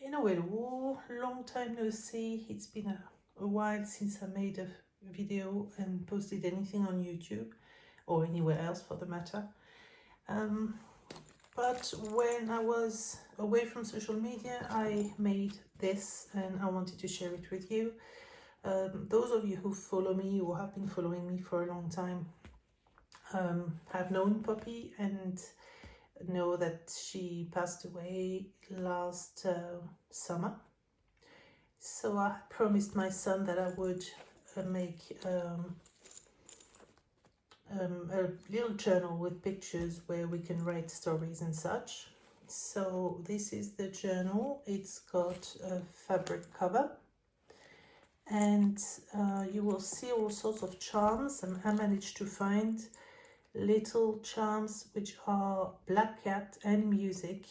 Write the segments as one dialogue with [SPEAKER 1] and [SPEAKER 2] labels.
[SPEAKER 1] In a way, long time no see. It's been a while since I made a video and posted anything on YouTube or anywhere else for the matter. But when I was away from social media, I made this and I wanted to share it with you. Those of you who follow me or have been following me for a long time have known Poppy and know that she passed away last summer. So I promised my son that I would make a little journal with pictures where we can write stories and such. So this is the journal. It's got a fabric cover and you will see all sorts of charms, and I managed to find little charms which are black cat and music.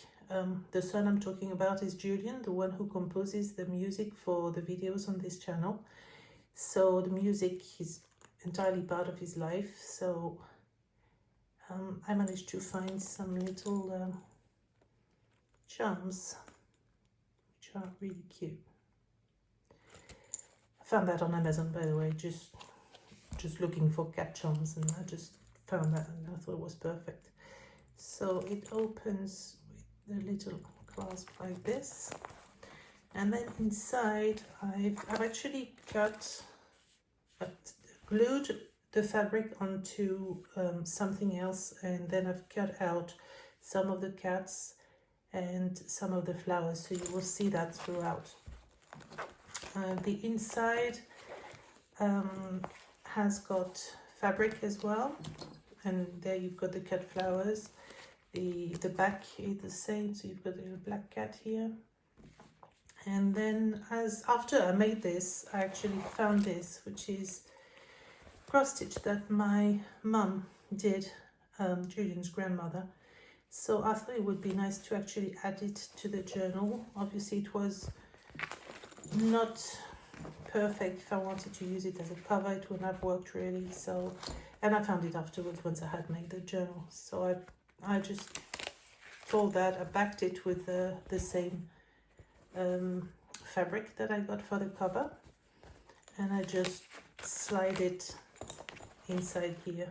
[SPEAKER 1] The son I'm talking about is Julian, the one who composes the music for the videos on this channel. So the music is entirely part of his life. So I managed to find some little charms which are really cute. I found that on Amazon, by the way, just looking for cat charms, and I just found that and I thought it was perfect. So it opens with a little clasp like this, and then inside I've actually glued the fabric onto something else, and then I've cut out some of the cats and some of the flowers, so you will see that throughout. The inside has got fabric as well, and there you've got the cat flowers. The back is the same, so you've got a little black cat here. And then after I made this, I actually found this, which is cross stitch that my mum did, Julian's grandmother. So I thought it would be nice to actually add it to the journal. Obviously it was not perfect. If I wanted to use it as a cover, it wouldn't have worked really. So, and I found it afterwards once I had made the journal. So I just fold that, I backed it with the same fabric that I got for the cover, and I just slide it inside here.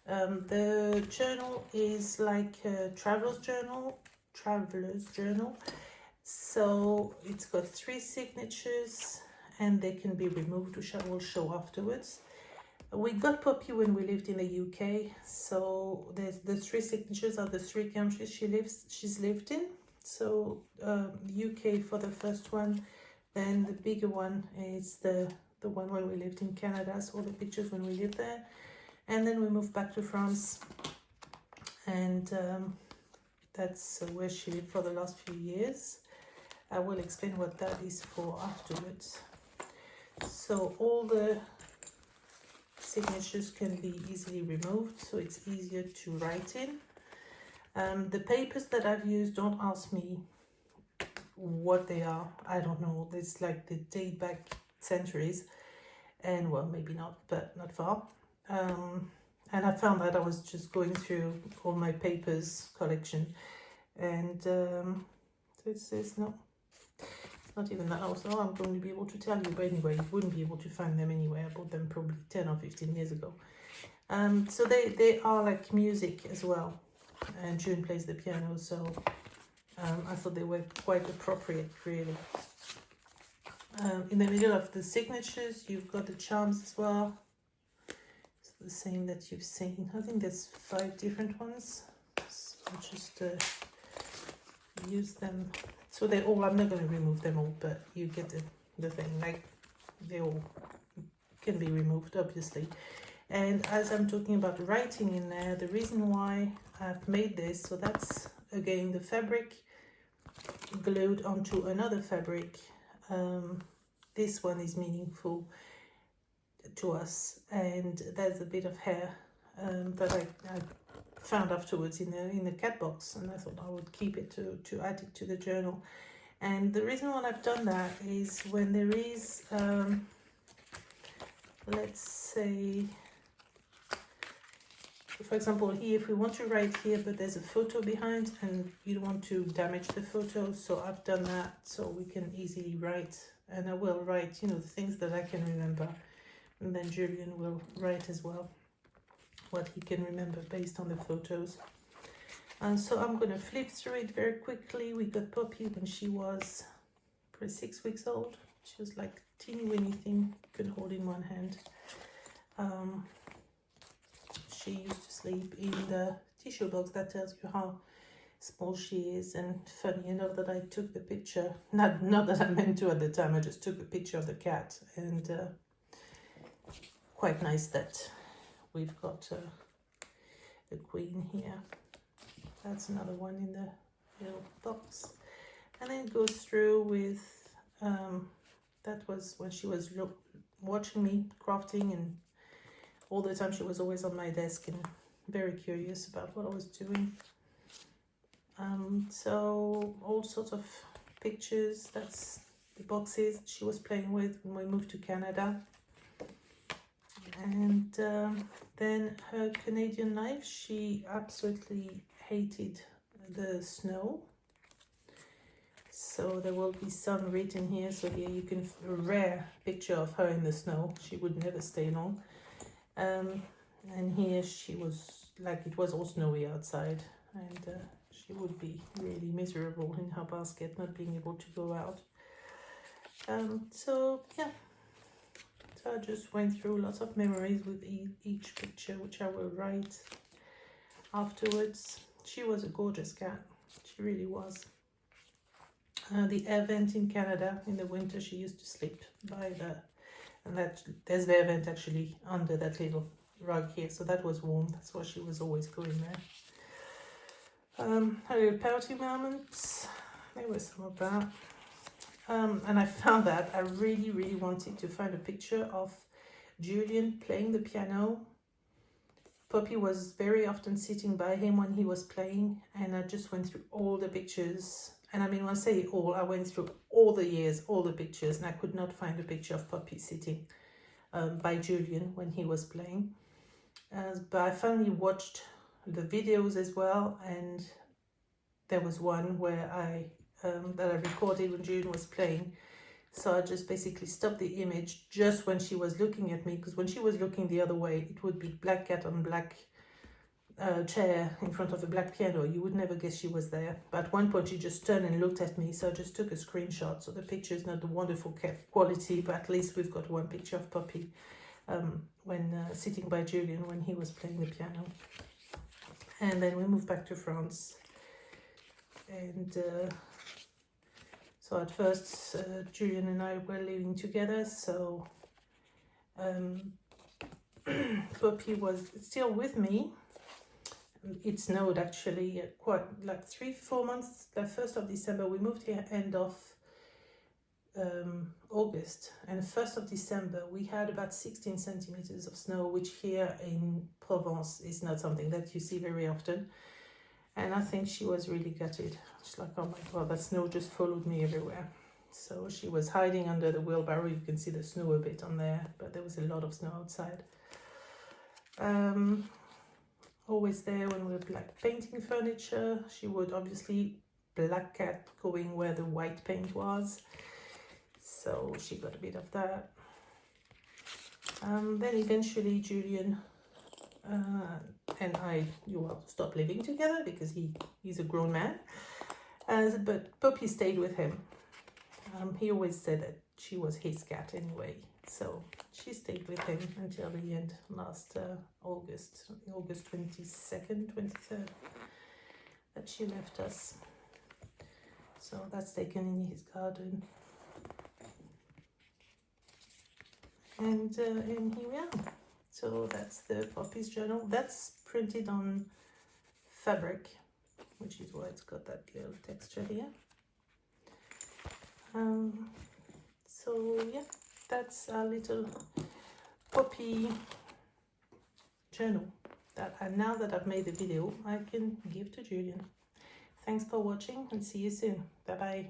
[SPEAKER 1] The journal is like a traveler's journal, so it's got 3 signatures and they can be removed, which I will show afterwards. We got Poppy when we lived in the UK, so the 3 signatures are the 3 countries she's lived in. So UK for the first one, then the bigger one is the one when we lived in Canada, so all the pictures when we lived there, and then we moved back to France, and that's where she lived for the last few years. I will explain what that is for afterwards. So all the signatures can be easily removed, so it's easier to write in. The papers that I've used, don't ask me what they are, I don't know. It's like they date back centuries, and well, maybe not, but not far. And I found that I was just going through all my papers collection, and so it says no, it's not even that. Also, I'm going to be able to tell you, but anyway, you wouldn't be able to find them anywhere. I bought them probably 10 or 15 years ago. So they are like music as well, and June plays the piano, so I thought they were quite appropriate, really. In the middle of the signatures, you've got the charms as well. It's the same that you've seen. I think there's 5 different ones. So I'll just use them. So they're all, I'm not going to remove them all, but you get the thing. Like, they all can be removed, obviously. And as I'm talking about writing in there, the reason why I've made this, so that's again the fabric glued onto another fabric. This one is meaningful to us, and there's a bit of hair that I found afterwards in the cat box, and I thought I would keep it to add it to the journal. And the reason why I've done that is when there is let's say for example, here, if we want to write here, but there's a photo behind and you don't want to damage the photo, so I've done that so we can easily write, and I will write, you know, the things that I can remember, and then Julian will write as well what he can remember based on the photos. And so I'm going to flip through it very quickly. We got Poppy when she was probably 6 weeks old. She was like teeny weeny thing, could hold in one hand. She used to sleep in the tissue box. That tells you how small she is. And funny enough that I took the picture, not that I meant to at the time, I just took a picture of the cat, and quite nice that we've got a queen here. That's another one in the little box. And then it goes through with, that was when she was watching me crafting, and all the time she was always on my desk and very curious about what I was doing. So all sorts of pictures, that's the boxes she was playing with when we moved to Canada. And then her Canadian knife, she absolutely hated the snow. So there will be some written here. So here you can, a rare picture of her in the snow. She would never stay long. And here she was, like, it was all snowy outside, and she would be really miserable in her basket, not being able to go out. So yeah, so I just went through lots of memories with each picture, which I will write afterwards. She was a gorgeous cat, she really was. The air vent in Canada, in the winter she used to sleep by the, and that there's the air vent actually under that little rug here, so that was warm, that's why she was always going there. Her little pouty moments, there was some of that. And I found that I really wanted to find a picture of Julian playing the piano. Poppy was very often sitting by him when he was playing, and I just went through all the pictures. And I mean, when I say all, I went through all the years, all the pictures, and I could not find a picture of Poppy sitting by Julian when he was playing. But I finally watched the videos as well, and there was one where that I recorded when Julian was playing. So I just basically stopped the image just when she was looking at me, because when she was looking the other way, it would be black cat on black chair in front of the black piano. You would never guess she was there. But at one point she just turned and looked at me, so I just took a screenshot. So the picture is not the wonderful quality, but at least we've got one picture of Poppy when sitting by Julian when he was playing the piano. And then we moved back to France, and so at first Julian and I were living together, so Poppy was still with me. It snowed actually quite like 3-4 months. The 1st of December, we moved here end of August, and 1st of December we had about 16 centimeters of snow, which here in Provence is not something that you see very often. And I think she was really gutted. She's like, oh my god, that snow just followed me everywhere. So she was hiding under the wheelbarrow. You can see the snow a bit on there, but there was a lot of snow outside. Always there when we were like painting furniture. She would obviously black cat going where the white paint was, so she got a bit of that. Then eventually Julian and I stopped living together because he's a grown man, but Poppy stayed with him. He always said that she was his cat anyway, so she stayed with him until the end, last August 22nd, 23rd, that she left us. So that's taken in his garden. And here we are. So that's the Poppy's journal. That's printed on fabric, which is why it's got that little texture here. So yeah, that's a little Poppy journal that now that I've made the video, I can give to Julian. Thanks for watching, and see you soon. Bye bye.